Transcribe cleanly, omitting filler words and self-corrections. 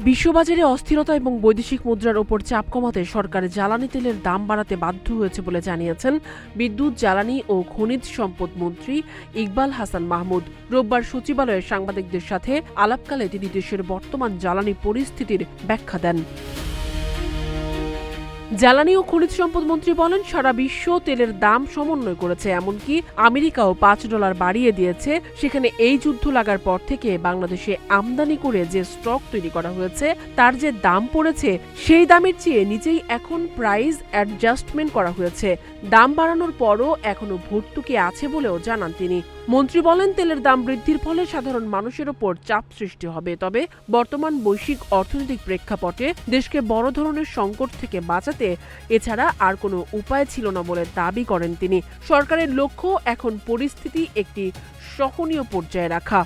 বিশ্ববাজারে অস্থিরতা এবং বৈদেশিক মুদ্রার ওপর চাপ কমাতে সরকার জ্বালানি তেলের দাম বাড়াতে বাধ্য হয়েছে বলে জানিয়েছেন বিদ্যুৎ, জ্বালানি ও খনিজ সম্পদ মন্ত্রী ইকবাল হাসান মাহমুদ। রোববার সচিবালয়ে সাংবাদিকদের সাথে আলাপকালে তিনি দেশের বর্তমান জ্বালানি পরিস্থিতির ব্যাখ্যা দেন। জ্বালানি ও খনিজ সম্পদ মন্ত্রী বলেন, সারা বিশ্ব তেলের দাম সমন্বয় করেছে, এমনকি আমেরিকাও $5 বাড়িয়ে দিয়েছে। সেখানে এই যুদ্ধ লাগার পর থেকে বাংলাদেশে আমদানি করে যে স্টক তৈরি করা হয়েছে তার যে দাম পড়েছে সেই দামের চেয়ে নিচেই এখন প্রাইস অ্যাডজাস্টমেন্ট করা হয়েছে। দাম বাড়ানোর পরও এখনো ভর্তুকি আছে বলেও জানান তিনি। মন্ত্রী বলেন, তেলের দাম বৃদ্ধির ফলে সাধারণ মানুষের ওপর চাপ সৃষ্টি হবে, তবে বর্তমান বৈশ্বিক অর্থনৈতিক প্রেক্ষাপটে দেশকে বড় ধরনের সংকট থেকে বাঁচাতে এছাড়া আর কোনো উপায় ছিল না বলে দাবি করেন তিনি। সরকারের লক্ষ্য এখন পরিস্থিতি একটি সহনীয় পর্যায়ে রাখা।